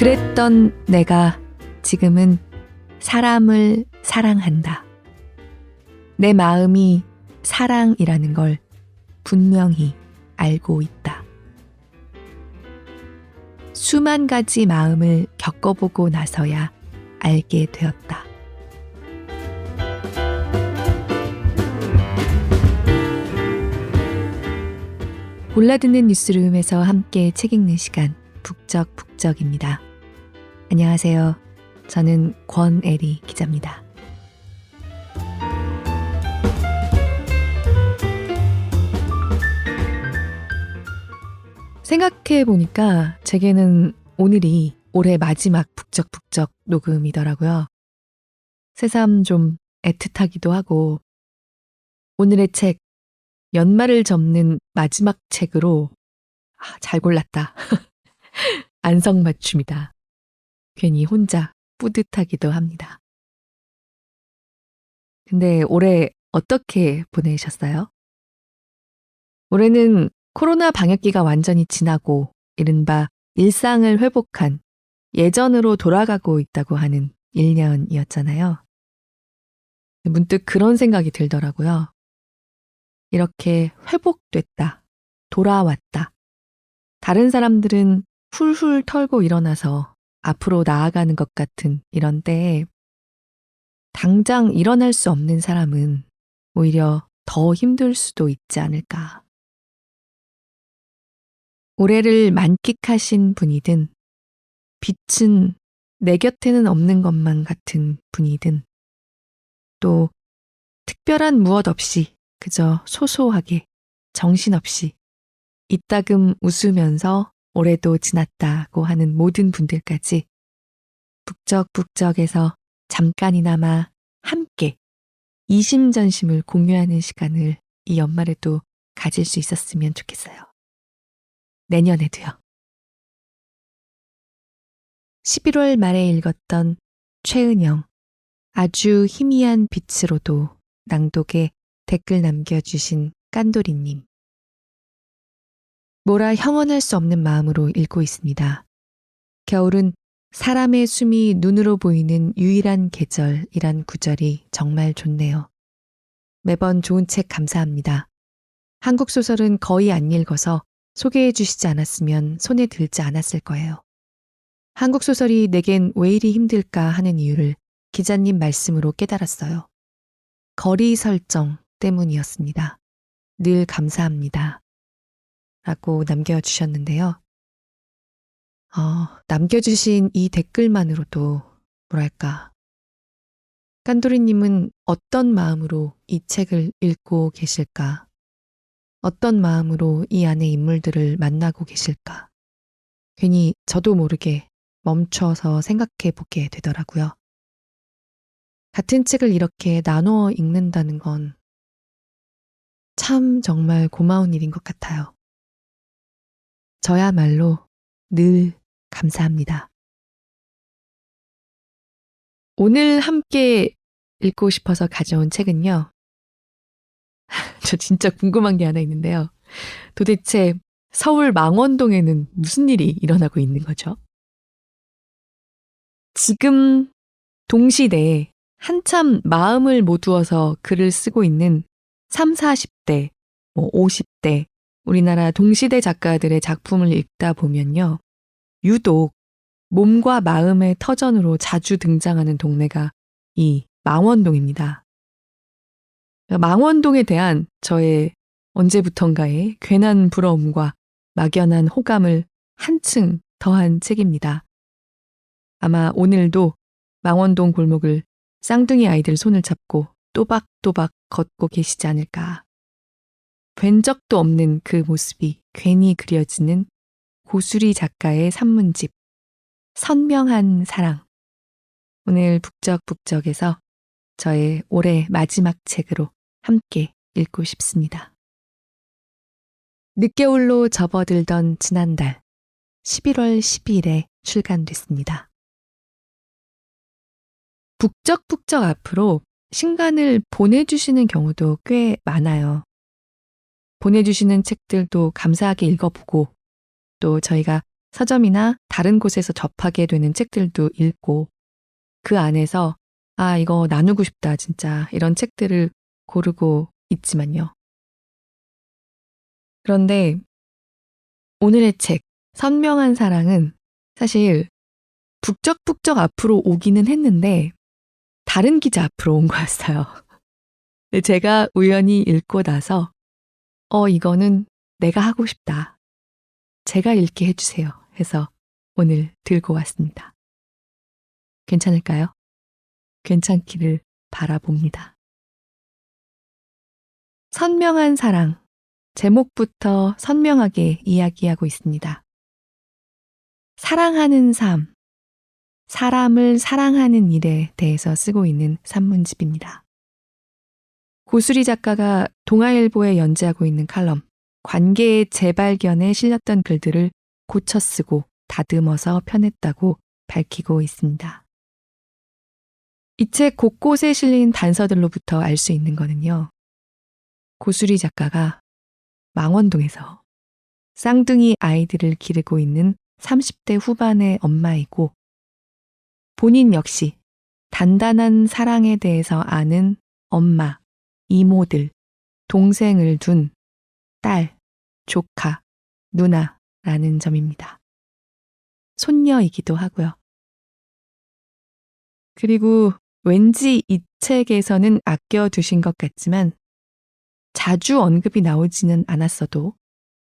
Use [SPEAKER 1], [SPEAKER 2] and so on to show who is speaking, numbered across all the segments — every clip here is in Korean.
[SPEAKER 1] 그랬던 내가 지금은 사람을 사랑한다. 내 마음이 사랑이라는 걸 분명히 알고 있다. 수만 가지 마음을 겪어보고 나서야 알게 되었다. 골라듣는 뉴스룸에서 함께 책 읽는 시간 북적북적입니다. 안녕하세요. 저는 권애리 기자입니다. 생각해보니까 제게는 오늘이 올해 마지막 북적북적 녹음이더라고요. 새삼 좀 애틋하기도 하고 오늘의 책 연말을 접는 마지막 책으로 잘 골랐다. 안성맞춤이다. 괜히 혼자 뿌듯하기도 합니다. 근데 올해 어떻게 보내셨어요? 올해는 코로나 방역기가 완전히 지나고 이른바 일상을 회복한 예전으로 돌아가고 있다고 하는 1년이었잖아요. 문득 그런 생각이 들더라고요. 이렇게 회복됐다, 돌아왔다. 다른 사람들은 훌훌 털고 일어나서 앞으로 나아가는 것 같은 이런 때에 당장 일어날 수 없는 사람은 오히려 더 힘들 수도 있지 않을까. 올해를 만끽하신 분이든 빛은 내 곁에는 없는 것만 같은 분이든 또 특별한 무엇 없이 그저 소소하게 정신없이 이따금 웃으면서 올해도 지났다고 하는 모든 분들까지 북적북적에서 잠깐이나마 함께 이심전심을 공유하는 시간을 이 연말에도 가질 수 있었으면 좋겠어요. 내년에도요. 11월 말에 읽었던 최은영 아주 희미한 빛으로도 낭독에 댓글 남겨주신 깐돌이님. 뭐라 형언할 수 없는 마음으로 읽고 있습니다. 겨울은 사람의 숨이 눈으로 보이는 유일한 계절이란 구절이 정말 좋네요. 매번 좋은 책 감사합니다. 한국 소설은 거의 안 읽어서 소개해 주시지 않았으면 손에 들지 않았을 거예요. 한국 소설이 내겐 왜 이리 힘들까 하는 이유를 기자님 말씀으로 깨달았어요. 거리 설정 때문이었습니다. 늘 감사합니다. 라고 남겨주셨는데요. 남겨주신 이 댓글만으로도 뭐랄까. 깐돌이님은 어떤 마음으로 이 책을 읽고 계실까? 어떤 마음으로 이 안의 인물들을 만나고 계실까? 괜히 저도 모르게 멈춰서 생각해 보게 되더라고요. 같은 책을 이렇게 나누어 읽는다는 건 참 정말 고마운 일인 것 같아요. 저야말로 늘 감사합니다. 오늘 함께 읽고 싶어서 가져온 책은요. 저 진짜 궁금한 게 하나 있는데요. 도대체 서울 망원동에는 무슨 일이 일어나고 있는 거죠? 지금 동시대에 한참 마음을 모두어서 글을 쓰고 있는 30, 40대, 50대 우리나라 동시대 작가들의 작품을 읽다 보면요. 유독 몸과 마음의 터전으로 자주 등장하는 동네가 이 망원동입니다. 망원동에 대한 저의 언제부턴가의 괜한 부러움과 막연한 호감을 한층 더한 책입니다. 아마 오늘도 망원동 골목을 쌍둥이 아이들 손을 잡고 또박또박 걷고 계시지 않을까. 뵌 적도 없는 그 모습이 괜히 그려지는 고수리 작가의 산문집 선명한 사랑. 오늘 북적북적에서 저의 올해 마지막 책으로 함께 읽고 싶습니다. 늦겨울로 접어들던 지난달 11월 12일에 출간됐습니다. 북적북적 앞으로 신간을 보내주시는 경우도 꽤 많아요. 보내주시는 책들도 감사하게 읽어보고 또 저희가 서점이나 다른 곳에서 접하게 되는 책들도 읽고 그 안에서 이거 나누고 싶다 진짜 이런 책들을 고르고 있지만요. 그런데 오늘의 책 선명한 사랑은 사실 북적북적 앞으로 오기는 했는데 다른 기자 앞으로 온 거였어요. 근데 제가 우연히 읽고 나서 이거는 내가 하고 싶다. 제가 읽게 해주세요. 해서 오늘 들고 왔습니다. 괜찮을까요? 괜찮기를 바라봅니다. 선명한 사랑. 제목부터 선명하게 이야기하고 있습니다. 사랑하는 삶. 사람을 사랑하는 일에 대해서 쓰고 있는 산문집입니다. 고수리 작가가 동아일보에 연재하고 있는 칼럼 관계의 재발견에 실렸던 글들을 고쳐 쓰고 다듬어서 펴냈다고 밝히고 있습니다. 이 책 곳곳에 실린 단서들로부터 알 수 있는 거는요. 고수리 작가가 망원동에서 쌍둥이 아이들을 기르고 있는 30대 후반의 엄마이고 본인 역시 단단한 사랑에 대해서 아는 엄마, 이모들, 동생을 둔 딸, 조카, 누나라는 점입니다. 손녀이기도 하고요. 그리고 왠지 이 책에서는 아껴두신 것 같지만 자주 언급이 나오지는 않았어도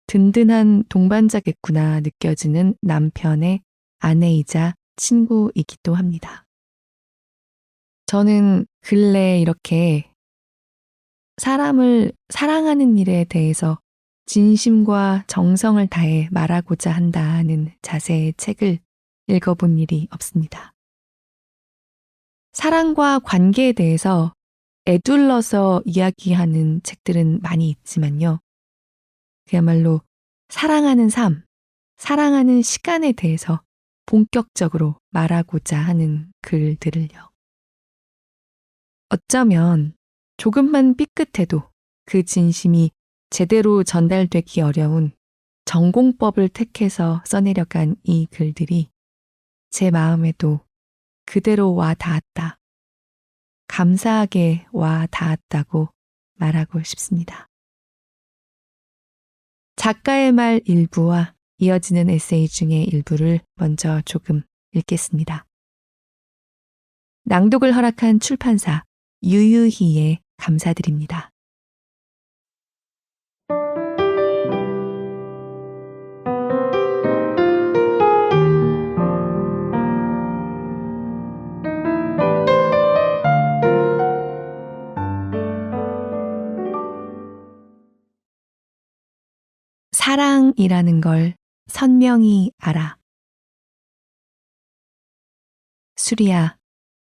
[SPEAKER 1] 든든한 동반자겠구나 느껴지는 남편의 아내이자 친구이기도 합니다. 저는 근래 이렇게 사람을 사랑하는 일에 대해서 진심과 정성을 다해 말하고자 한다는 자세의 책을 읽어본 일이 없습니다. 사랑과 관계에 대해서 에둘러서 이야기하는 책들은 많이 있지만요. 그야말로 사랑하는 삶, 사랑하는 시간에 대해서 본격적으로 말하고자 하는 글들을요. 어쩌면 조금만 삐끗해도 그 진심이 제대로 전달되기 어려운 전공법을 택해서 써내려간 이 글들이 제 마음에도 그대로 와 닿았다. 감사하게 와 닿았다고 말하고 싶습니다. 작가의 말 일부와 이어지는 에세이 중의 일부를 먼저 조금 읽겠습니다. 낭독을 허락한 출판사 유유희에 감사드립니다. 사랑이라는 걸 선명히 알아. 수리야,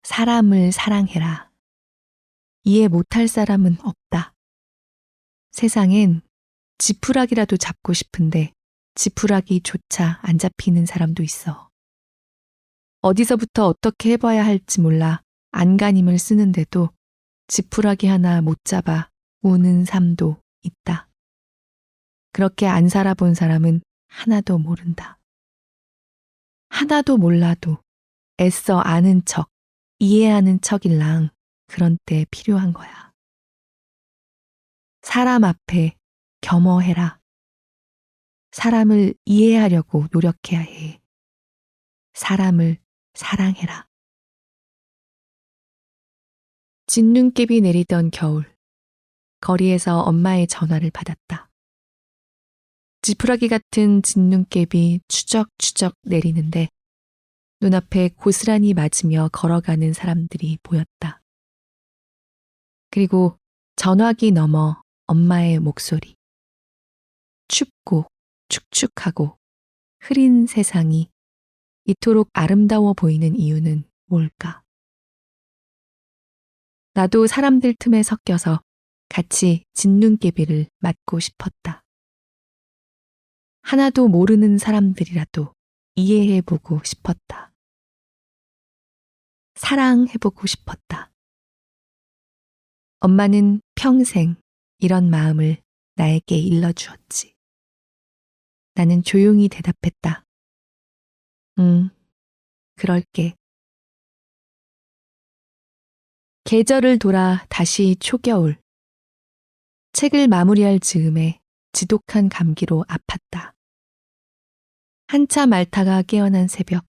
[SPEAKER 1] 사람을 사랑해라. 이해 못할 사람은 없다. 세상엔 지푸라기라도 잡고 싶은데 지푸라기조차 안 잡히는 사람도 있어. 어디서부터 어떻게 해봐야 할지 몰라 안간힘을 쓰는데도 지푸라기 하나 못 잡아 우는 삶도 있다. 그렇게 안 살아본 사람은 하나도 모른다. 하나도 몰라도 애써 아는 척, 이해하는 척일랑 그런 때 필요한 거야. 사람 앞에 겸허해라. 사람을 이해하려고 노력해야 해. 사람을 사랑해라. 진눈깨비 내리던 겨울, 거리에서 엄마의 전화를 받았다. 지푸라기 같은 진눈깨비 추적추적 내리는데 눈앞에 고스란히 맞으며 걸어가는 사람들이 보였다. 그리고 전화기 너머 엄마의 목소리. 춥고 축축하고 흐린 세상이 이토록 아름다워 보이는 이유는 뭘까? 나도 사람들 틈에 섞여서 같이 진눈깨비를 맞고 싶었다. 하나도 모르는 사람들이라도 이해해보고 싶었다. 사랑해보고 싶었다. 엄마는 평생 이런 마음을 나에게 일러주었지. 나는 조용히 대답했다. 응, 그럴게. 계절을 돌아 다시 초겨울. 책을 마무리할 즈음에 지독한 감기로 아팠다. 한참 앓다가 깨어난 새벽.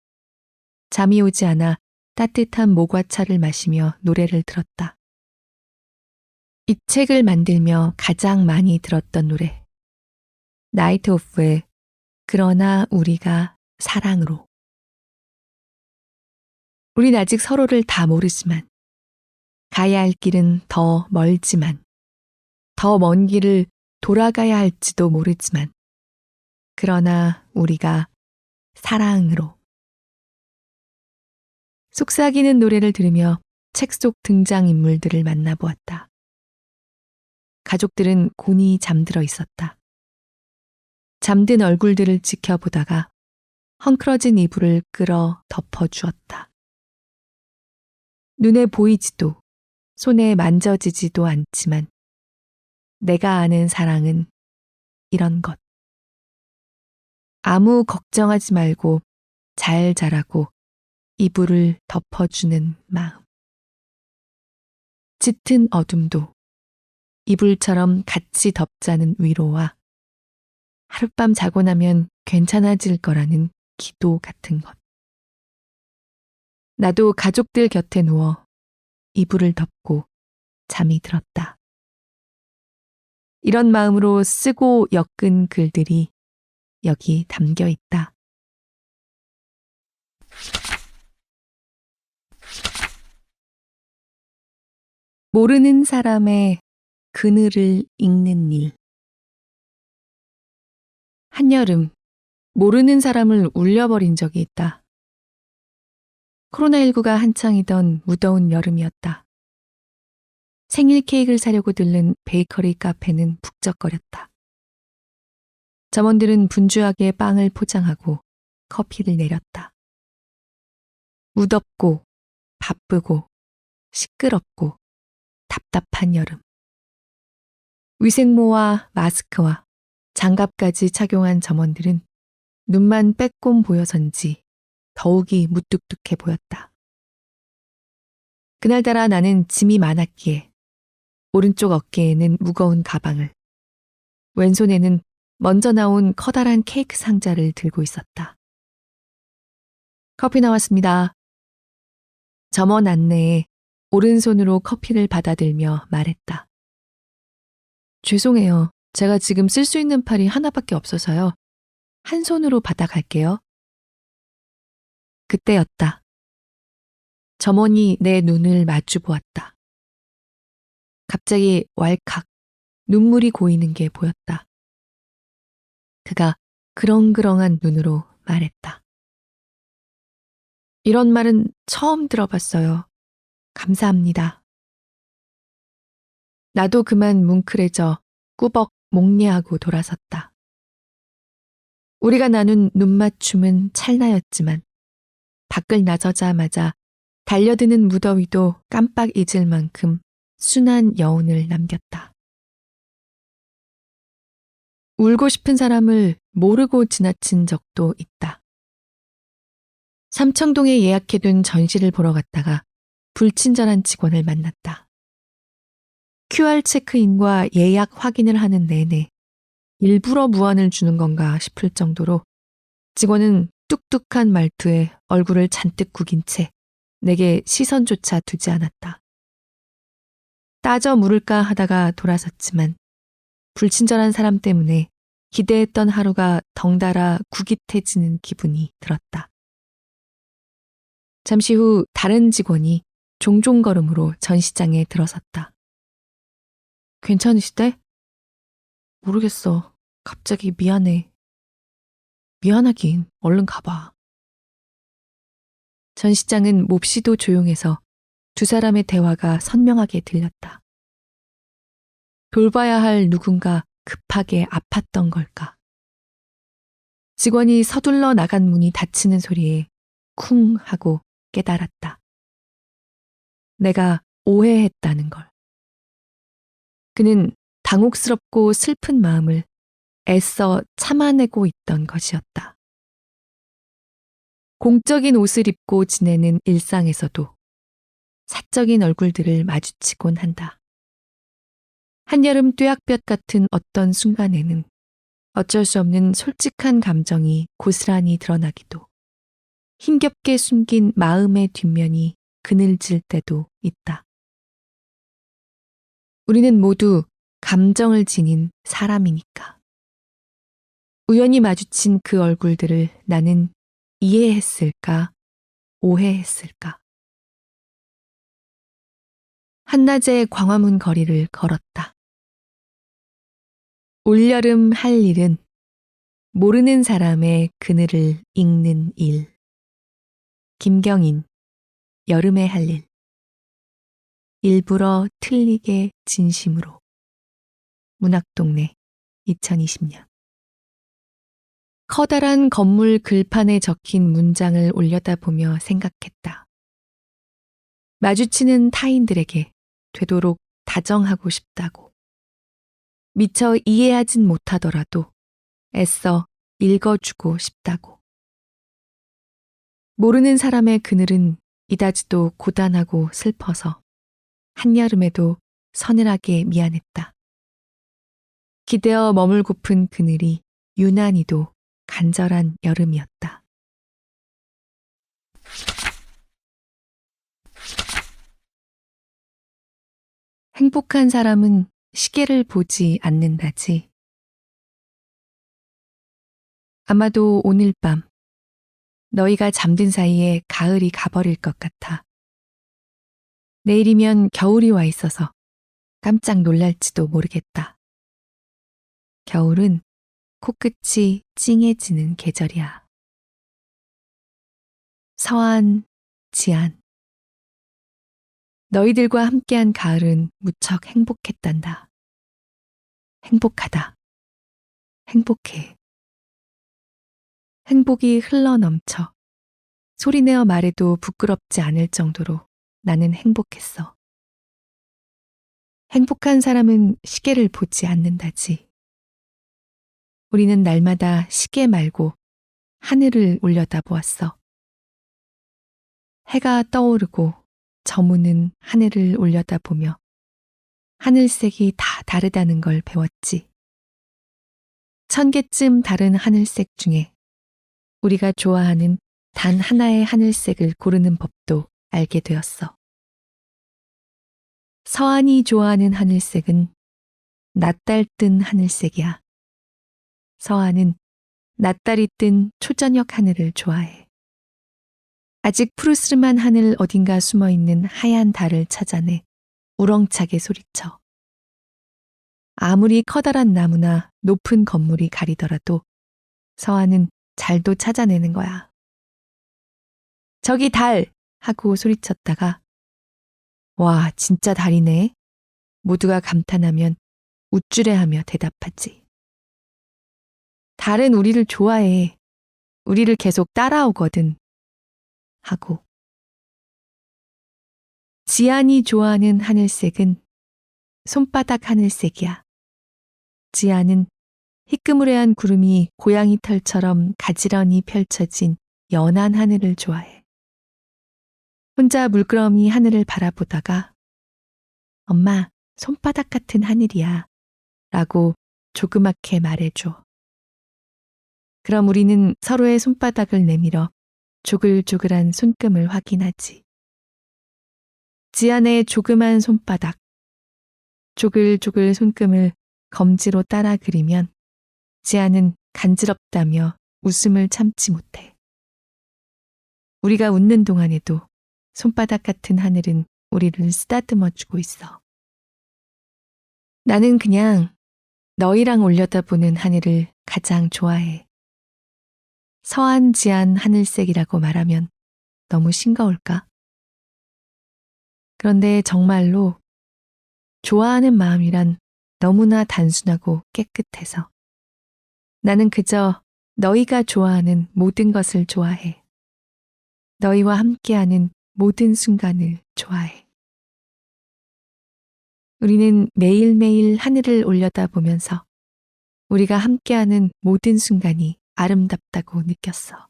[SPEAKER 1] 잠이 오지 않아 따뜻한 모과차를 마시며 노래를 들었다. 이 책을 만들며 가장 많이 들었던 노래. 나이트 오프의 그러나 우리가 사랑으로. 우린 아직 서로를 다 모르지만, 가야 할 길은 더 멀지만, 더 먼 길을 돌아가야 할지도 모르지만, 그러나 우리가 사랑으로. 속삭이는 노래를 들으며 책 속 등장인물들을 만나보았다. 가족들은 곤히 잠들어 있었다. 잠든 얼굴들을 지켜보다가 헝클어진 이불을 끌어 덮어주었다. 눈에 보이지도 손에 만져지지도 않지만 내가 아는 사랑은 이런 것. 아무 걱정하지 말고 잘 자라고 이불을 덮어주는 마음. 짙은 어둠도 이불처럼 같이 덮자는 위로와 하룻밤 자고 나면 괜찮아질 거라는 기도 같은 것. 나도 가족들 곁에 누워 이불을 덮고 잠이 들었다. 이런 마음으로 쓰고 엮은 글들이 여기 담겨 있다. 모르는 사람의 그늘을 읽는 일. 한여름, 모르는 사람을 울려버린 적이 있다. 코로나19가 한창이던 무더운 여름이었다. 생일 케이크를 사려고 들른 베이커리 카페는 북적거렸다. 점원들은 분주하게 빵을 포장하고 커피를 내렸다. 무덥고 바쁘고 시끄럽고 답답한 여름. 위생모와 마스크와 장갑까지 착용한 점원들은 눈만 빼꼼 보여선지 더욱이 무뚝뚝해 보였다. 그날따라 나는 짐이 많았기에 오른쪽 어깨에는 무거운 가방을, 왼손에는 먼저 나온 커다란 케이크 상자를 들고 있었다. 커피 나왔습니다. 점원 안내에 오른손으로 커피를 받아들며 말했다. 죄송해요. 제가 지금 쓸 수 있는 팔이 하나밖에 없어서요. 한 손으로 받아갈게요. 그때였다. 점원이 내 눈을 마주 보았다. 갑자기 왈칵 눈물이 고이는 게 보였다. 그가 그렁그렁한 눈으로 말했다. 이런 말은 처음 들어봤어요. 감사합니다. 나도 그만 뭉클해져 꾸벅 목례하고 돌아섰다. 우리가 나눈 눈맞춤은 찰나였지만 밖을 나서자마자 달려드는 무더위도 깜빡 잊을 만큼 순한 여운을 남겼다. 울고 싶은 사람을 모르고 지나친 적도 있다. 삼청동에 예약해둔 전시를 보러 갔다가 불친절한 직원을 만났다. QR 체크인과 예약 확인을 하는 내내 일부러 무안을 주는 건가 싶을 정도로 직원은 뚝뚝한 말투에 얼굴을 잔뜩 구긴 채 내게 시선조차 두지 않았다. 따져 물을까 하다가 돌아섰지만 불친절한 사람 때문에 기대했던 하루가 덩달아 구깃해지는 기분이 들었다. 잠시 후 다른 직원이 종종 걸음으로 전시장에 들어섰다. 괜찮으시대? 모르겠어. 갑자기 미안해. 미안하긴 얼른 가봐. 전시장은 몹시도 조용해서 두 사람의 대화가 선명하게 들렸다. 돌봐야 할 누군가 급하게 아팠던 걸까? 직원이 서둘러 나간 문이 닫히는 소리에 쿵 하고 깨달았다. 내가 오해했다는 걸. 그는 당혹스럽고 슬픈 마음을 애써 참아내고 있던 것이었다. 공적인 옷을 입고 지내는 일상에서도 사적인 얼굴들을 마주치곤 한다. 한여름 뙤약볕 같은 어떤 순간에는 어쩔 수 없는 솔직한 감정이 고스란히 드러나기도, 힘겹게 숨긴 마음의 뒷면이 그늘질 때도 있다. 우리는 모두 감정을 지닌 사람이니까. 우연히 마주친 그 얼굴들을 나는 이해했을까, 오해했을까. 한낮에 광화문 거리를 걸었다. 올여름 할 일은 모르는 사람의 그늘을 읽는 일. 김경인, 여름에 할 일. 일부러 틀리게 진심으로. 문학동네 2020년. 커다란 건물 글판에 적힌 문장을 올려다보며 생각했다. 마주치는 타인들에게 되도록 다정하고 싶다고. 미처 이해하진 못하더라도 애써 읽어주고 싶다고. 모르는 사람의 그늘은 이다지도 고단하고 슬퍼서 한여름에도 서늘하게 미안했다. 기대어 머물고픈 그늘이 유난히도 간절한 여름이었다. 행복한 사람은 시계를 보지 않는다지. 아마도 오늘 밤 너희가 잠든 사이에 가을이 가버릴 것 같아. 내일이면 겨울이 와 있어서 깜짝 놀랄지도 모르겠다. 겨울은 코끝이 찡해지는 계절이야. 서안, 지안. 너희들과 함께한 가을은 무척 행복했단다. 행복하다. 행복해. 행복이 흘러넘쳐 소리내어 말해도 부끄럽지 않을 정도로 나는 행복했어. 행복한 사람은 시계를 보지 않는다지. 우리는 날마다 시계 말고 하늘을 올려다보았어. 해가 떠오르고 저무는 하늘을 올려다보며 하늘색이 다 다르다는 걸 배웠지. 1000개쯤 다른 하늘색 중에 우리가 좋아하는 단 하나의 하늘색을 고르는 법도 알게 되었어. 서안이 좋아하는 하늘색은 낯달 뜬 하늘색이야. 서안은 낯달이 뜬 초저녁 하늘을 좋아해. 아직 푸르스름한 하늘 어딘가 숨어있는 하얀 달을 찾아내 우렁차게 소리쳐. 아무리 커다란 나무나 높은 건물이 가리더라도 서안은 잘도 찾아내는 거야. 저기 달! 하고 소리쳤다가 와, 진짜 달이네. 모두가 감탄하면 우쭐해하며 대답하지. 달은 우리를 좋아해. 우리를 계속 따라오거든. 하고. 지안이 좋아하는 하늘색은 손바닥 하늘색이야. 지안은 희끄무레한 구름이 고양이 털처럼 가지런히 펼쳐진 연한 하늘을 좋아해. 혼자 물끄러미 하늘을 바라보다가 엄마, 손바닥 같은 하늘이야 라고 조그맣게 말해줘. 그럼 우리는 서로의 손바닥을 내밀어 조글조글한 손금을 확인하지. 지안의 조그만 손바닥, 조글조글 손금을 검지로 따라 그리면 지안은 간지럽다며 웃음을 참지 못해. 우리가 웃는 동안에도 손바닥 같은 하늘은 우리를 쓰다듬어주고 있어. 나는 그냥 너희랑 올려다보는 하늘을 가장 좋아해. 서안, 지안 하늘색이라고 말하면 너무 싱거울까? 그런데 정말로 좋아하는 마음이란 너무나 단순하고 깨끗해서 나는 그저 너희가 좋아하는 모든 것을 좋아해. 너희와 함께하는 모든 순간을 좋아해. 우리는 매일매일 하늘을 올려다보면서 우리가 함께하는 모든 순간이 아름답다고 느꼈어.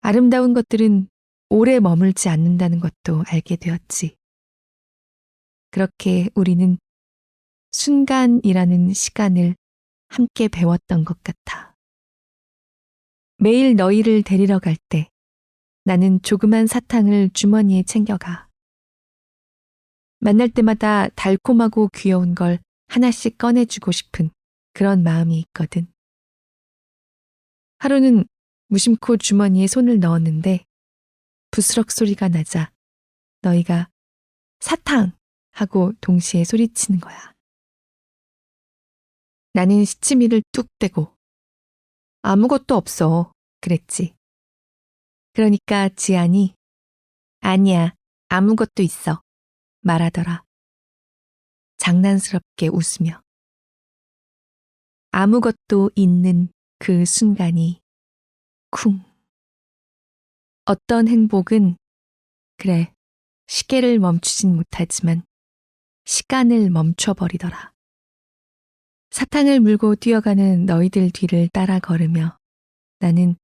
[SPEAKER 1] 아름다운 것들은 오래 머물지 않는다는 것도 알게 되었지. 그렇게 우리는 순간이라는 시간을 함께 배웠던 것 같아. 매일 너희를 데리러 갈 때 나는 조그만 사탕을 주머니에 챙겨가. 만날 때마다 달콤하고 귀여운 걸 하나씩 꺼내주고 싶은 그런 마음이 있거든. 하루는 무심코 주머니에 손을 넣었는데 부스럭 소리가 나자 너희가 사탕! 하고 동시에 소리치는 거야. 나는 시치미를 뚝 떼고 아무것도 없어 그랬지. 그러니까 지안이 아니야 아무것도 있어 말하더라. 장난스럽게 웃으며. 아무것도 있는 그 순간이 쿵. 어떤 행복은 그래 시계를 멈추진 못하지만 시간을 멈춰버리더라. 사탕을 물고 뛰어가는 너희들 뒤를 따라 걸으며 나는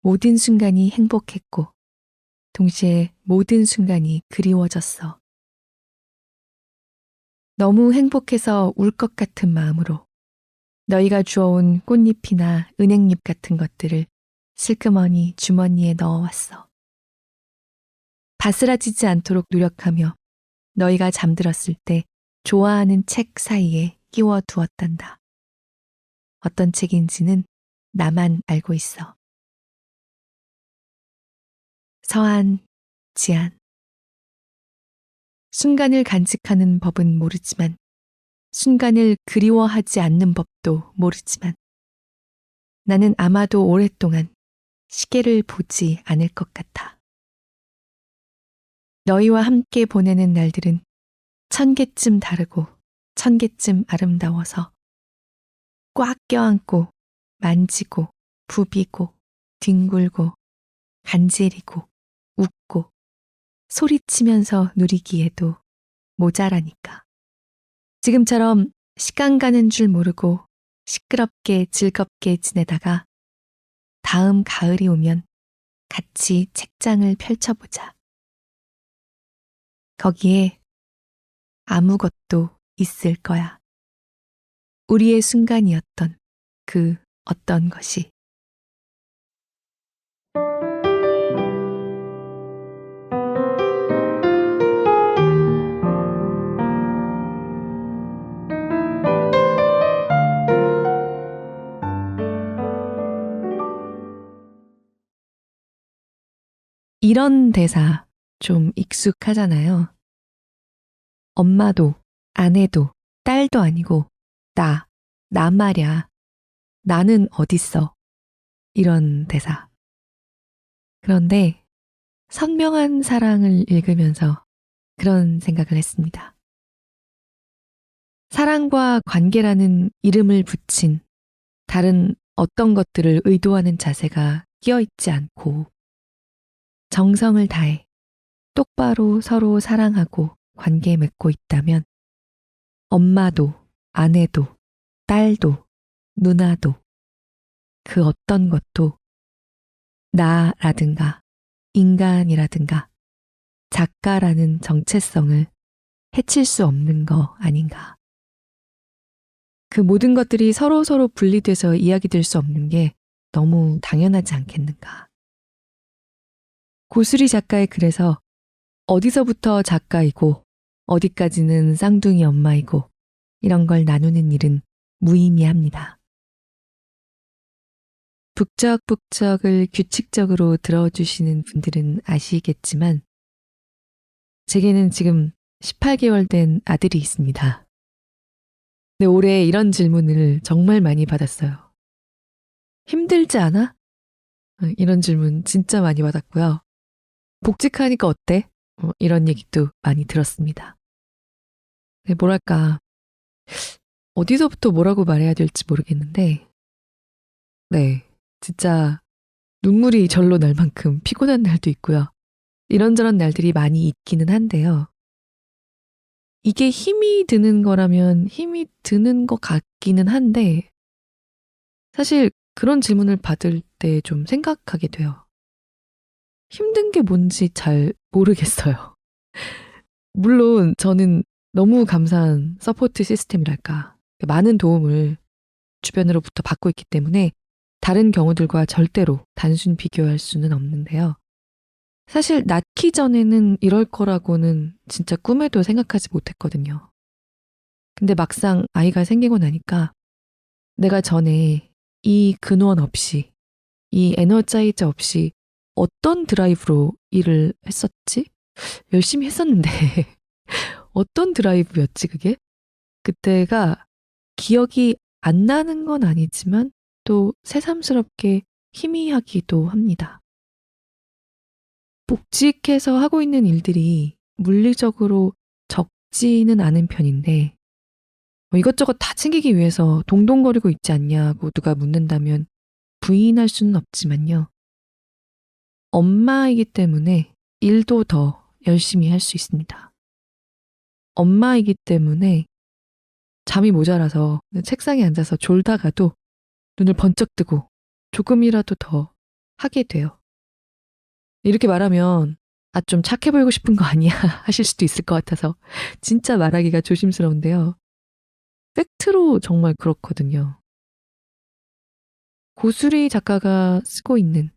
[SPEAKER 1] 모든 순간이 행복했고 동시에 모든 순간이 그리워졌어. 너무 행복해서 울 것 같은 마음으로 너희가 주워온 꽃잎이나 은행잎 같은 것들을 슬그머니 주머니에 넣어왔어. 바스라지지 않도록 노력하며 너희가 잠들었을 때 좋아하는 책 사이에 끼워 두었단다. 어떤 책인지는 나만 알고 있어. 서한, 지안. 순간을 간직하는 법은 모르지만 순간을 그리워하지 않는 법도 모르지만 나는 아마도 오랫동안 시계를 보지 않을 것 같아. 너희와 함께 보내는 날들은 1000개쯤 다르고 1000개쯤 아름다워서 꽉 껴안고 만지고 부비고 뒹굴고 간지리고 웃고 소리치면서 누리기에도 모자라니까. 지금처럼 시간 가는 줄 모르고 시끄럽게 즐겁게 지내다가 다음 가을이 오면 같이 책장을 펼쳐보자. 거기에 아무것도 있을 거야. 우리의 순간이었던 그 어떤 것이. 이런 대사 좀 익숙하잖아요. 엄마도 아내도 딸도 아니고 나 말야. 나는 어딨어. 이런 대사. 그런데 선명한 사랑을 읽으면서 그런 생각을 했습니다. 사랑과 관계라는 이름을 붙인 다른 어떤 것들을 의도하는 자세가 끼어있지 않고 정성을 다해 똑바로 서로 사랑하고 관계 맺고 있다면 엄마도 아내도 딸도 누나도 그 어떤 것도 나라든가 인간이라든가 작가라는 정체성을 해칠 수 없는 거 아닌가. 그 모든 것들이 서로 분리돼서 이야기될 수 없는 게 너무 당연하지 않겠는가. 고수리 작가의 글에서 어디서부터 작가이고 어디까지는 쌍둥이 엄마이고 이런 걸 나누는 일은 무의미합니다. 북적북적을 규칙적으로 들어주시는 분들은 아시겠지만 제게는 지금 18개월 된 아들이 있습니다. 근데 올해 이런 질문을 정말 많이 받았어요. 힘들지 않아? 이런 질문 진짜 많이 받았고요. 복직하니까 어때? 이런 얘기도 많이 들었습니다. 네, 뭐랄까 어디서부터 뭐라고 말해야 될지 모르겠는데 네, 진짜 눈물이 절로 날 만큼 피곤한 날도 있고요. 이런저런 날들이 많이 있기는 한데요. 이게 힘이 드는 거라면 힘이 드는 것 같기는 한데 사실 그런 질문을 받을 때 좀 생각하게 돼요. 힘든 게 뭔지 잘 모르겠어요. 물론 저는 너무 감사한 서포트 시스템이랄까. 많은 도움을 주변으로부터 받고 있기 때문에 다른 경우들과 절대로 단순 비교할 수는 없는데요. 사실 낳기 전에는 이럴 거라고는 진짜 꿈에도 생각하지 못했거든요. 근데 막상 아이가 생기고 나니까 내가 전에 이 근원 없이, 이 에너자이저 없이 어떤 드라이브로 일을 했었지? 열심히 했었는데 어떤 드라이브였지 그게? 그때가 기억이 안 나는 건 아니지만 또 새삼스럽게 희미하기도 합니다. 복직해서 하고 있는 일들이 물리적으로 적지는 않은 편인데 이것저것 다 챙기기 위해서 동동거리고 있지 않냐고 누가 묻는다면 부인할 수는 없지만요. 엄마이기 때문에 일도 더 열심히 할 수 있습니다. 엄마이기 때문에 잠이 모자라서 책상에 앉아서 졸다가도 눈을 번쩍 뜨고 조금이라도 더 하게 돼요. 이렇게 말하면 좀 착해 보이고 싶은 거 아니야 하실 수도 있을 것 같아서 진짜 말하기가 조심스러운데요. 팩트로 정말 그렇거든요. 고수리 작가가 쓰고 있는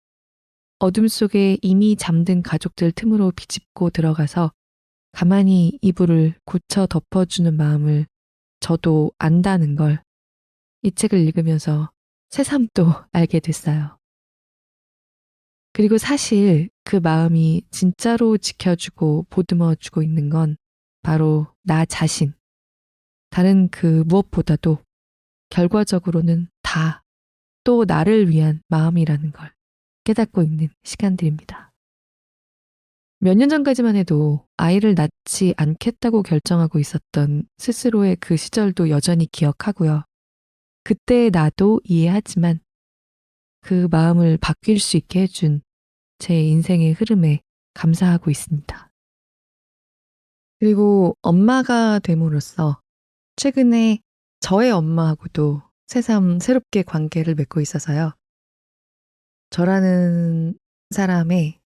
[SPEAKER 1] 어둠 속에 이미 잠든 가족들 틈으로 비집고 들어가서 가만히 이불을 고쳐 덮어주는 마음을 저도 안다는 걸 이 책을 읽으면서 새삼 또 알게 됐어요. 그리고 사실 그 마음이 진짜로 지켜주고 보듬어주고 있는 건 바로 나 자신. 다른 그 무엇보다도 결과적으로는 다 또 나를 위한 마음이라는 걸 깨닫고 있는 시간들입니다. 몇 년 전까지만 해도 아이를 낳지 않겠다고 결정하고 있었던 스스로의 그 시절도 여전히 기억하고요. 그때의 나도 이해하지만 그 마음을 바뀔 수 있게 해준 제 인생의 흐름에 감사하고 있습니다. 그리고 엄마가 됨으로써 최근에 저의 엄마하고도 새삼 새롭게 관계를 맺고 있어서요. 저라는 사람의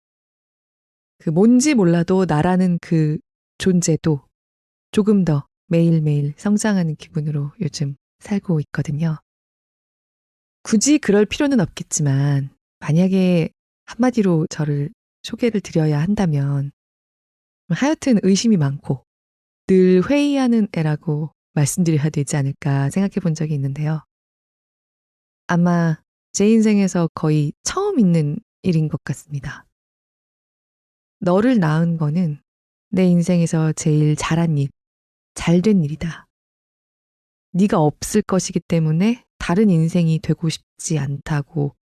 [SPEAKER 1] 그 뭔지 몰라도 나라는 그 존재도 조금 더 매일매일 성장하는 기분으로 요즘 살고 있거든요. 굳이 그럴 필요는 없겠지만 만약에 한마디로 저를 소개를 드려야 한다면 하여튼 의심이 많고 늘 회의하는 애라고 말씀드려야 되지 않을까 생각해 본 적이 있는데요. 아마 제 인생에서 거의 처음 있는 일인 것 같습니다. 너를 낳은 거는 내 인생에서 제일 잘한 일, 잘된 일이다. 네가 없을 것이기 때문에 다른 인생이 되고 싶지 않다고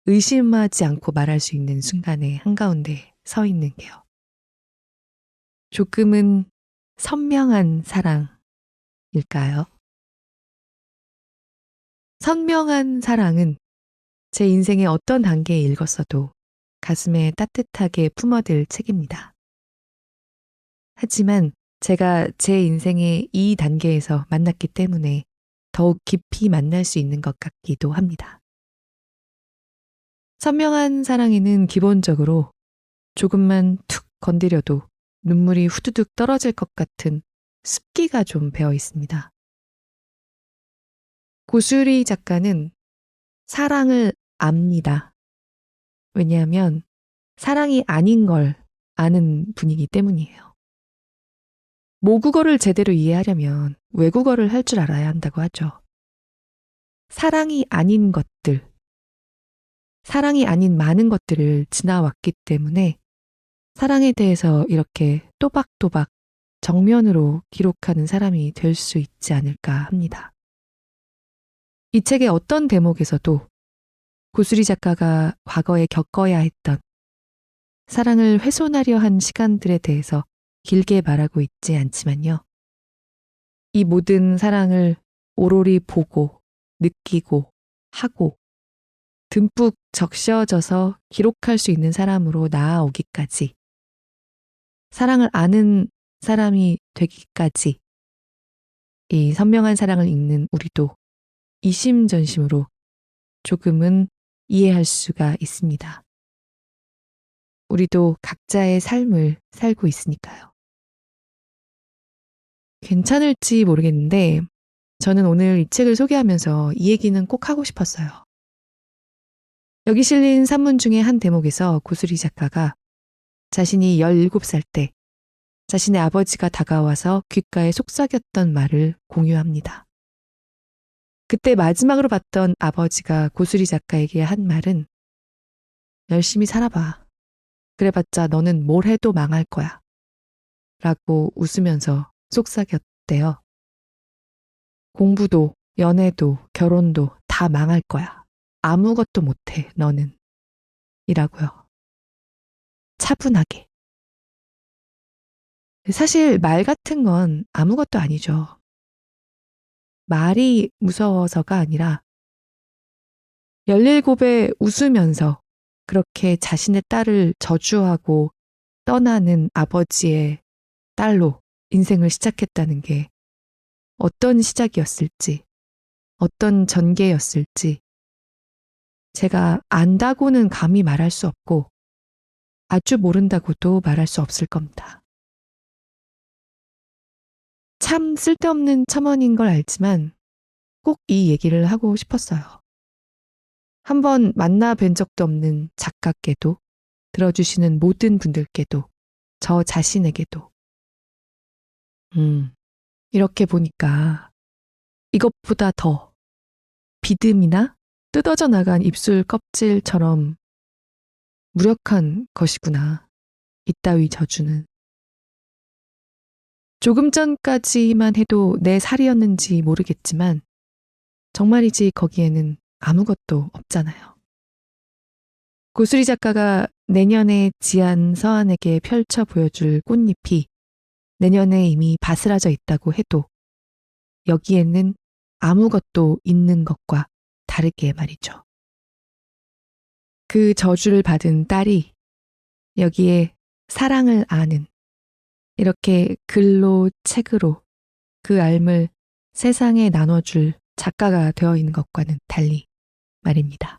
[SPEAKER 1] 의심하지 않고 말할 수 있는 순간에 한가운데 서 있는 게요. 조금은 선명한 사랑일까요? 선명한 사랑은 제 인생의 어떤 단계에 읽었어도 가슴에 따뜻하게 품어들 책입니다. 하지만 제가 제 인생의 이 단계에서 만났기 때문에 더욱 깊이 만날 수 있는 것 같기도 합니다. 선명한 사랑에는 기본적으로 조금만 툭 건드려도 눈물이 후두둑 떨어질 것 같은 습기가 좀 배어 있습니다. 고수리 작가는 사랑을 압니다. 왜냐하면 사랑이 아닌 걸 아는 분이기 때문이에요. 모국어를 제대로 이해하려면 외국어를 할 줄 알아야 한다고 하죠. 사랑이 아닌 것들, 사랑이 아닌 많은 것들을 지나왔기 때문에 사랑에 대해서 이렇게 또박또박 정면으로 기록하는 사람이 될 수 있지 않을까 합니다. 이 책의 어떤 대목에서도 고수리 작가가 과거에 겪어야 했던 사랑을 훼손하려 한 시간들에 대해서 길게 말하고 있지 않지만요. 이 모든 사랑을 오롯이 보고 느끼고 하고 듬뿍 적셔져서 기록할 수 있는 사람으로 나아오기까지 사랑을 아는 사람이 되기까지 이 선명한 사랑을 읽는 우리도 이심전심으로 조금은 이해할 수가 있습니다. 우리도 각자의 삶을 살고 있으니까요. 괜찮을지 모르겠는데 저는 오늘 이 책을 소개하면서 이 얘기는 꼭 하고 싶었어요. 여기 실린 산문 중에 한 대목에서 고수리 작가가 자신이 17살 때 자신의 아버지가 다가와서 귓가에 속삭였던 말을 공유합니다. 그때 마지막으로 봤던 아버지가 고수리 작가에게 한 말은 열심히 살아봐. 그래봤자 너는 뭘 해도 망할 거야. 라고 웃으면서 속삭였대요. 공부도, 연애도, 결혼도 다 망할 거야. 아무것도 못해, 너는. 이라고요. 차분하게. 사실 말 같은 건 아무것도 아니죠. 말이 무서워서가 아니라 17에 웃으면서 그렇게 자신의 딸을 저주하고 떠나는 아버지의 딸로 인생을 시작했다는 게 어떤 시작이었을지, 어떤 전개였을지 제가 안다고는 감히 말할 수 없고 아주 모른다고도 말할 수 없을 겁니다. 참 쓸데없는 첨언인 걸 알지만 꼭 이 얘기를 하고 싶었어요. 한번 만나 뵌 적도 없는 작가께도, 들어주시는 모든 분들께도, 저 자신에게도. 이렇게 보니까 이것보다 더 비듬이나 뜯어져 나간 입술 껍질처럼 무력한 것이구나. 이따위 저주는. 조금 전까지만 해도 내 살이었는지 모르겠지만 정말이지 거기에는 아무것도 없잖아요. 고수리 작가가 내년에 지안 서안에게 펼쳐 보여줄 꽃잎이 내년에 이미 바스라져 있다고 해도 여기에는 아무것도 있는 것과 다르게 말이죠. 그 저주를 받은 딸이 여기에 사랑을 아는 이렇게 글로 책으로 그 알을 세상에 나눠줄 작가가 되어 있는 것과는 달리 말입니다.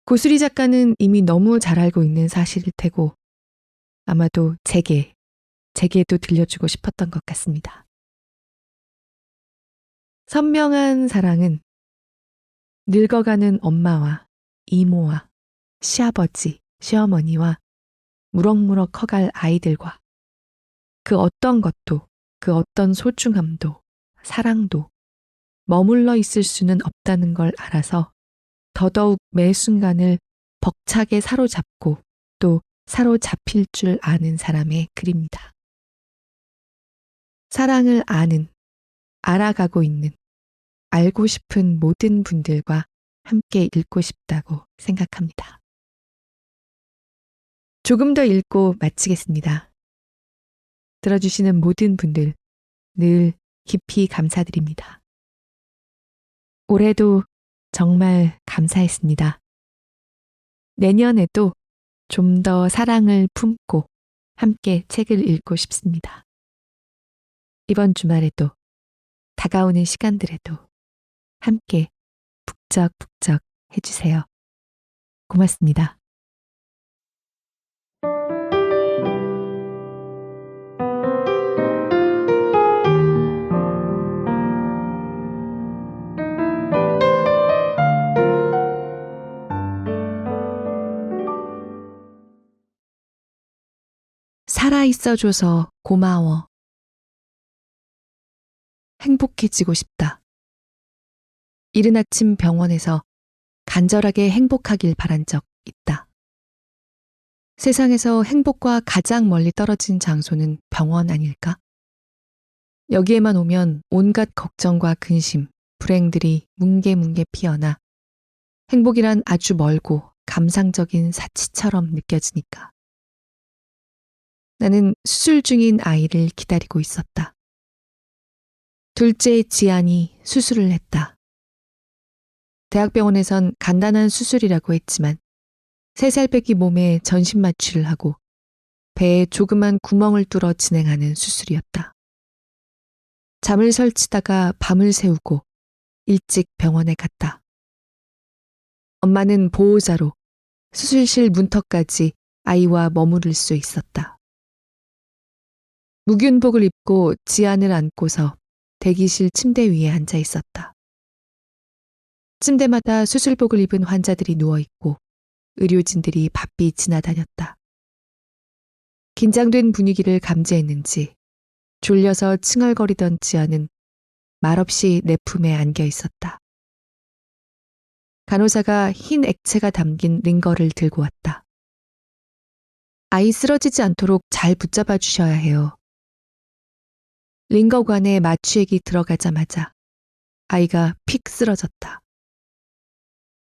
[SPEAKER 1] 고수리 작가는 이미 너무 잘 알고 있는 사실일 테고 아마도 제게도 들려주고 싶었던 것 같습니다. 선명한 사랑은 늙어가는 엄마와 이모와 시아버지, 시어머니와 무럭무럭 커갈 아이들과 그 어떤 것도, 그 어떤 소중함도, 사랑도 머물러 있을 수는 없다는 걸 알아서 더더욱 매 순간을 벅차게 사로잡고 또 사로잡힐 줄 아는 사람의 글입니다. 사랑을 아는, 알아가고 있는, 알고 싶은 모든 분들과 함께 읽고 싶다고 생각합니다. 조금 더 읽고 마치겠습니다. 들어주시는 모든 분들 늘 깊이 감사드립니다. 올해도 정말 감사했습니다. 내년에도 좀 더 사랑을 품고 함께 책을 읽고 싶습니다. 이번 주말에도 다가오는 시간들에도 함께 북적북적 해주세요. 고맙습니다. 살아있어줘서 고마워. 행복해지고 싶다. 이른 아침 병원에서 간절하게 행복하길 바란 적 있다. 세상에서 행복과 가장 멀리 떨어진 장소는 병원 아닐까? 여기에만 오면 온갖 걱정과 근심, 불행들이 뭉게뭉게 피어나 행복이란 아주 멀고 감상적인 사치처럼 느껴지니까. 나는 수술 중인 아이를 기다리고 있었다. 둘째 지안이 수술을 했다. 대학병원에선 간단한 수술이라고 했지만 3살배기 몸에 전신 마취를 하고 배에 조그만 구멍을 뚫어 진행하는 수술이었다. 잠을 설치다가 밤을 새우고 일찍 병원에 갔다. 엄마는 보호자로 수술실 문턱까지 아이와 머무를 수 있었다. 묵윤복을 입고 지안을 안고서 대기실 침대 위에 앉아 있었다. 침대마다 수술복을 입은 환자들이 누워있고 의료진들이 바삐 지나다녔다. 긴장된 분위기를 감지했는지 졸려서 칭얼거리던 지안은 말없이 내 품에 안겨 있었다. 간호사가 흰 액체가 담긴 링거를 들고 왔다. 아이 쓰러지지 않도록 잘 붙잡아 주셔야 해요. 링거관에 마취액이 들어가자마자 아이가 픽 쓰러졌다.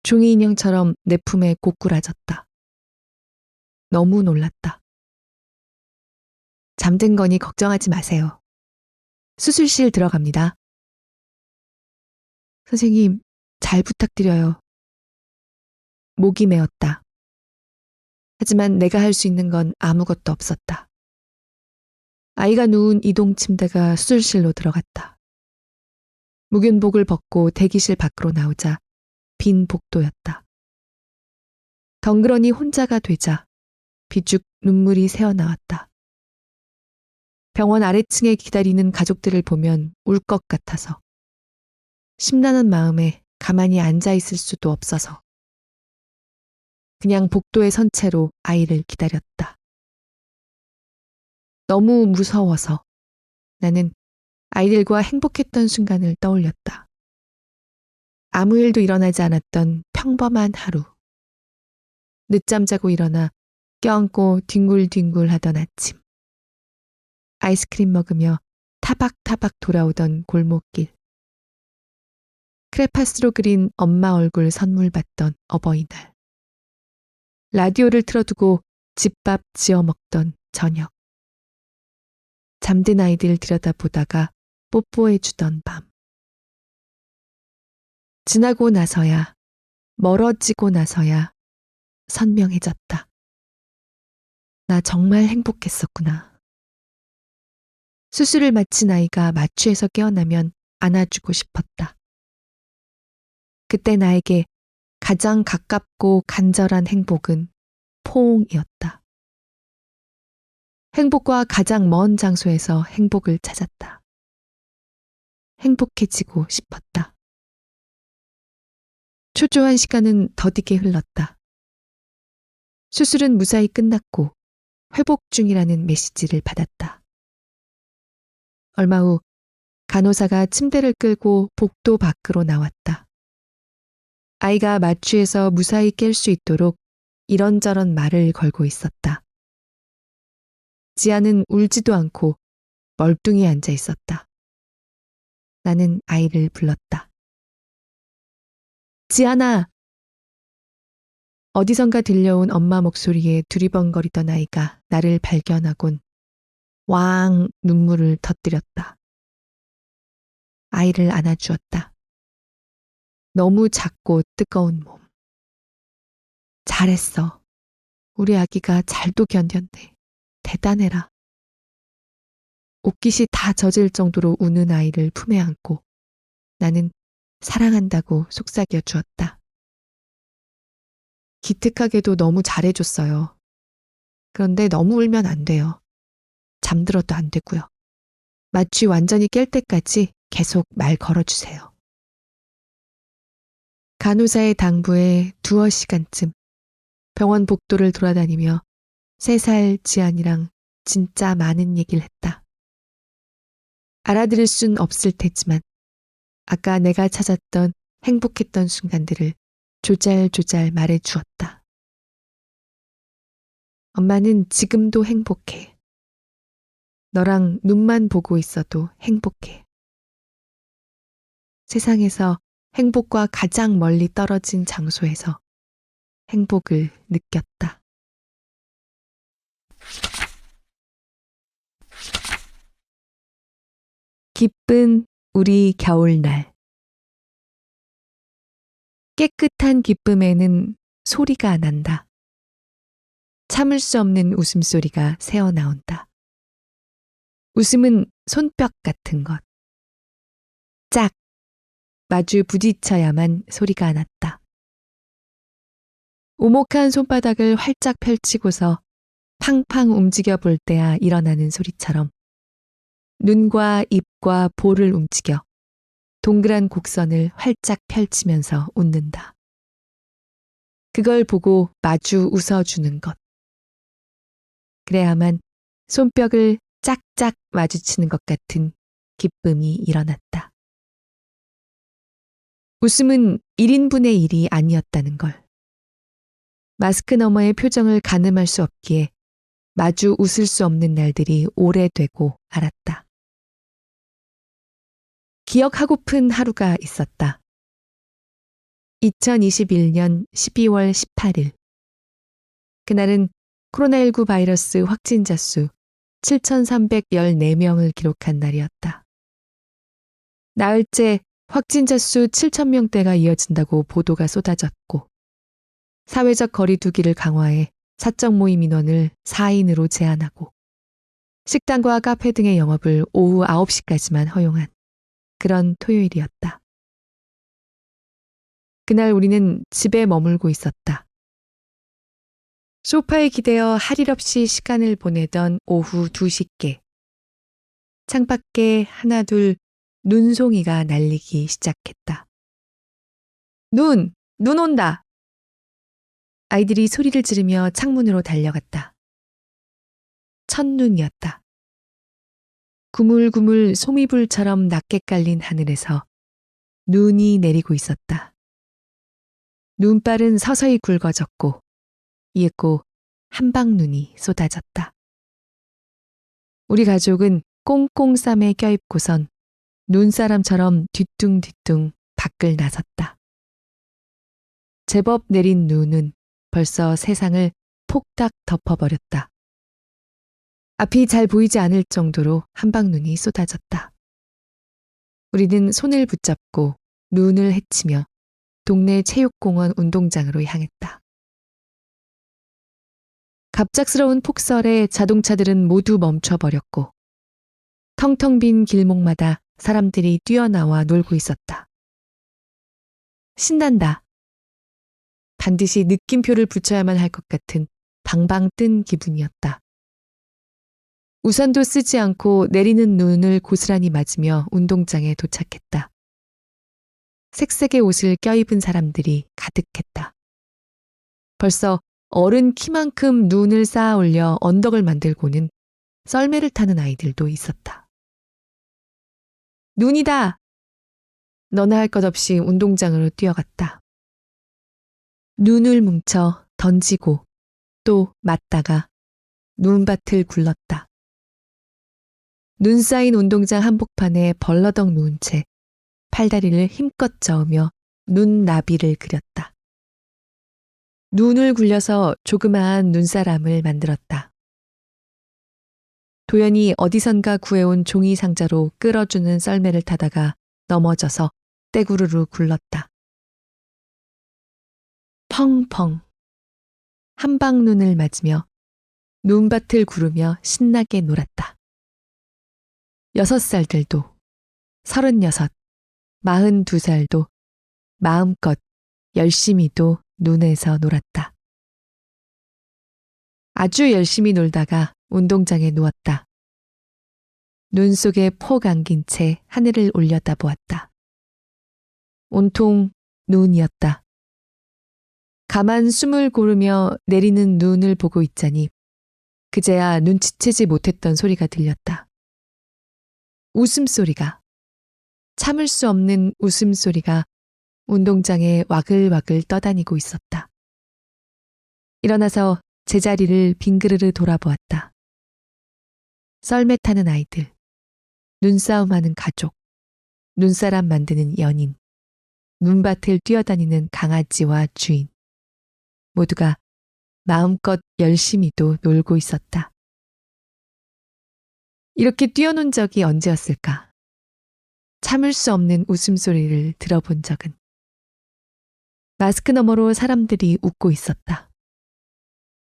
[SPEAKER 1] 종이 인형처럼 내 품에 고꾸라졌다. 너무 놀랐다. 잠든 거니 걱정하지 마세요. 수술실 들어갑니다. 선생님, 잘 부탁드려요. 목이 메었다. 하지만 내가 할 수 있는 건 아무것도 없었다. 아이가 누운 이동 침대가 수술실로 들어갔다. 묵윤복을 벗고 대기실 밖으로 나오자 빈 복도였다. 덩그러니 혼자가 되자 비죽 눈물이 새어나왔다. 병원 아래층에 기다리는 가족들을 보면 울 것 같아서 심란한 마음에 가만히 앉아 있을 수도 없어서 그냥 복도에 선 채로 아이를 기다렸다. 너무 무서워서 나는 아이들과 행복했던 순간을 떠올렸다. 아무 일도 일어나지 않았던 평범한 하루. 늦잠 자고 일어나 껴안고 뒹굴뒹굴 하던 아침. 아이스크림 먹으며 타박타박 돌아오던 골목길. 크레파스로 그린 엄마 얼굴 선물 받던 어버이날. 라디오를 틀어두고 집밥 지어 먹던 저녁. 잠든 아이들 들여다보다가 뽀뽀해주던 밤. 지나고 나서야, 멀어지고 나서야 선명해졌다. 나 정말 행복했었구나. 수술을 마친 아이가 마취에서 깨어나면 안아주고 싶었다. 그때 나에게 가장 가깝고 간절한 행복은 포옹이었다. 행복과 가장 먼 장소에서 행복을 찾았다. 행복해지고 싶었다. 초조한 시간은 더디게 흘렀다. 수술은 무사히 끝났고 회복 중이라는 메시지를 받았다. 얼마 후 간호사가 침대를 끌고 복도 밖으로 나왔다. 아이가 마취해서 무사히 깰 수 있도록 이런저런 말을 걸고 있었다. 지아는 울지도 않고 멀뚱히 앉아 있었다. 나는 아이를 불렀다. 지아나! 어디선가 들려온 엄마 목소리에 두리번거리던 아이가 나를 발견하곤 왕 눈물을 터뜨렸다. 아이를 안아주었다. 너무 작고 뜨거운 몸. 잘했어. 우리 아기가 잘도 견뎠네. 대단해라. 옷깃이 다 젖을 정도로 우는 아이를 품에 안고 나는 사랑한다고 속삭여 주었다. 기특하게도 너무 잘해줬어요. 그런데 너무 울면 안 돼요. 잠들어도 안 되고요. 마취 완전히 깰 때까지 계속 말 걸어주세요. 간호사의 당부에 두어 시간쯤 병원 복도를 돌아다니며 3살 지안이랑 진짜 많은 얘기를 했다. 알아들을 순 없을 테지만 아까 내가 찾았던 행복했던 순간들을 조잘조잘 말해 주었다. 엄마는 지금도 행복해. 너랑 눈만 보고 있어도 행복해. 세상에서 행복과 가장 멀리 떨어진 장소에서 행복을 느꼈다. 기쁜 우리 겨울날. 깨끗한 기쁨에는 소리가 난다. 참을 수 없는 웃음소리가 새어나온다. 웃음은 손뼉 같은 것. 짝! 마주 부딪혀야만 소리가 났다. 오목한 손바닥을 활짝 펼치고서 팡팡 움직여 볼 때야 일어나는 소리처럼 눈과 입과 볼을 움직여 동그란 곡선을 활짝 펼치면서 웃는다. 그걸 보고 마주 웃어주는 것. 그래야만 손뼉을 짝짝 마주치는 것 같은 기쁨이 일어났다. 웃음은 1인분의 일이 아니었다는 걸. 마스크 너머의 표정을 가늠할 수 없기에 마주 웃을 수 없는 날들이 오래되고 알았다. 기억하고픈 하루가 있었다. 2021년 12월 18일. 그날은 코로나19 바이러스 확진자 수 7,314명을 기록한 날이었다. 나흘째 확진자 수 7,000명대가 이어진다고 보도가 쏟아졌고 사회적 거리 두기를 강화해 사적 모임 인원을 4인으로 제한하고 식당과 카페 등의 영업을 오후 9시까지만 허용한 그런 토요일이었다. 그날 우리는 집에 머물고 있었다. 소파에 기대어 할 일 없이 시간을 보내던 오후 2시께 창밖에 하나둘 눈송이가 날리기 시작했다. 눈 온다! 아이들이 소리를 지르며 창문으로 달려갔다. 첫눈이었다. 구물구물 소미불처럼 낮게 깔린 하늘에서 눈이 내리고 있었다. 눈발은 서서히 굵어졌고 이윽고 한방눈이 쏟아졌다. 우리 가족은 꽁꽁쌈에 껴입고선 눈사람처럼 뒤뚱뒤뚱 밖을 나섰다. 제법 내린 눈은 벌써 세상을 폭닥 덮어버렸다. 앞이 잘 보이지 않을 정도로 한방눈이 쏟아졌다. 우리는 손을 붙잡고 눈을 헤치며 동네 체육공원 운동장으로 향했다. 갑작스러운 폭설에 자동차들은 모두 멈춰버렸고 텅텅 빈 길목마다 사람들이 뛰어나와 놀고 있었다. 신난다. 반드시 느낌표를 붙여야만 할 것 같은 방방 뜬 기분이었다. 우산도 쓰지 않고 내리는 눈을 고스란히 맞으며 운동장에 도착했다. 색색의 옷을 껴입은 사람들이 가득했다. 벌써 어른 키만큼 눈을 쌓아 올려 언덕을 만들고는 썰매를 타는 아이들도 있었다. 눈이다! 너나 할 것 없이 운동장으로 뛰어갔다. 눈을 뭉쳐 던지고 또 맞다가 눈밭을 굴렀다. 눈 쌓인 운동장 한복판에 벌러덩 누운 채 팔다리를 힘껏 저으며 눈나비를 그렸다. 눈을 굴려서 조그마한 눈사람을 만들었다. 도연이 어디선가 구해온 종이 상자로 끌어주는 썰매를 타다가 넘어져서 떼구르르 굴렀다. 펑펑. 한방눈을 맞으며 눈밭을 구르며 신나게 놀았다. 6살들도 36, 42살도 마음껏 열심히도 눈에서 놀았다. 아주 열심히 놀다가 운동장에 누웠다. 눈 속에 폭 안긴 채 하늘을 올려다보았다. 온통 눈이었다. 가만 숨을 고르며 내리는 눈을 보고 있자니 그제야 눈치채지 못했던 소리가 들렸다. 웃음소리가, 참을 수 없는 웃음소리가 운동장에 와글와글 떠다니고 있었다. 일어나서 제자리를 빙그르르 돌아보았다. 썰매 타는 아이들, 눈싸움하는 가족, 눈사람 만드는 연인, 눈밭을 뛰어다니는 강아지와 주인. 모두가 마음껏 열심히도 놀고 있었다. 이렇게 뛰어논 적이 언제였을까? 참을 수 없는 웃음소리를 들어본 적은. 마스크 너머로 사람들이 웃고 있었다.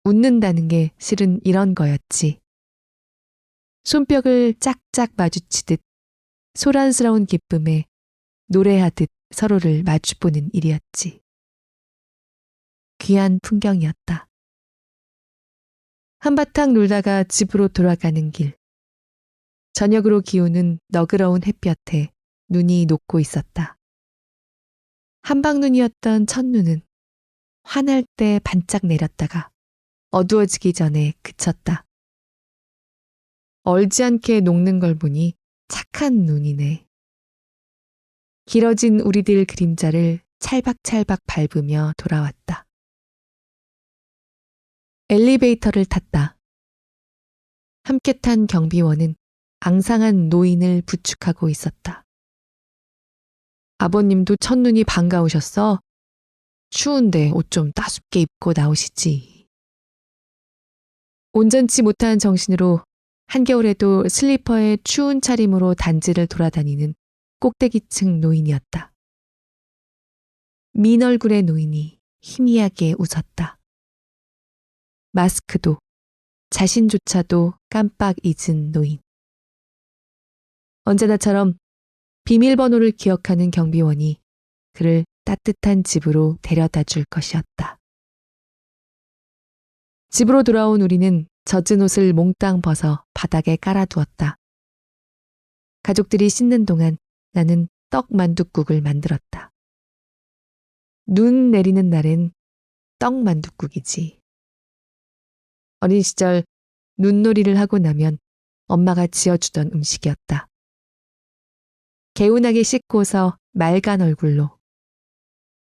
[SPEAKER 1] 웃는다는 게 실은 이런 거였지. 손뼉을 짝짝 마주치듯 소란스러운 기쁨에 노래하듯 서로를 마주보는 일이었지. 귀한 풍경이었다. 한바탕 놀다가 집으로 돌아가는 길. 저녁으로 기우는 너그러운 햇볕에 눈이 녹고 있었다. 한방눈이었던 첫눈은 환할 때 반짝 내렸다가 어두워지기 전에 그쳤다. 얼지 않게 녹는 걸 보니 착한 눈이네. 길어진 우리들 그림자를 찰박찰박 밟으며 돌아왔다. 엘리베이터를 탔다. 함께 탄 경비원은 앙상한 노인을 부축하고 있었다. 아버님도 첫눈이 반가우셨어? 추운데 옷 좀 따숩게 입고 나오시지. 온전치 못한 정신으로 한겨울에도 슬리퍼에 추운 차림으로 단지를 돌아다니는 꼭대기층 노인이었다. 민 얼굴의 노인이 희미하게 웃었다. 마스크도 자신조차도 깜빡 잊은 노인. 언제나처럼 비밀번호를 기억하는 경비원이 그를 따뜻한 집으로 데려다 줄 것이었다. 집으로 돌아온 우리는 젖은 옷을 몽땅 벗어 바닥에 깔아두었다. 가족들이 씻는 동안 나는 떡만둣국을 만들었다. 눈 내리는 날엔 떡만둣국이지. 어린 시절 눈놀이를 하고 나면 엄마가 지어주던 음식이었다. 개운하게 씻고서 맑은 얼굴로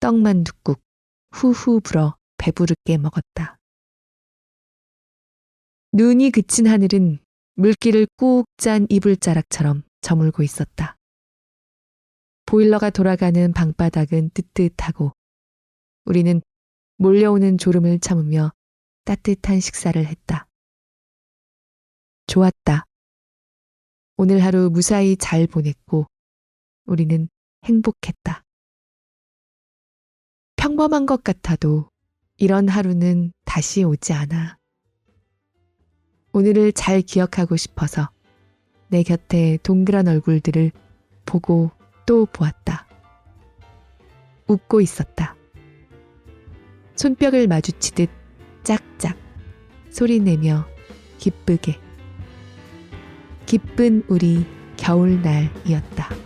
[SPEAKER 1] 떡만둣국 후후 불어 배부르게 먹었다. 눈이 그친 하늘은 물기를 꾹 짠 이불자락처럼 저물고 있었다. 보일러가 돌아가는 방바닥은 뜨뜻하고 우리는 몰려오는 졸음을 참으며 따뜻한 식사를 했다. 좋았다. 오늘 하루 무사히 잘 보냈고 우리는 행복했다. 평범한 것 같아도 이런 하루는 다시 오지 않아. 오늘을 잘 기억하고 싶어서 내 곁에 동그란 얼굴들을 보고 또 보았다. 웃고 있었다. 손뼉을 마주치듯 짝짝 소리내며 기쁘게. 기쁜 우리 겨울날이었다.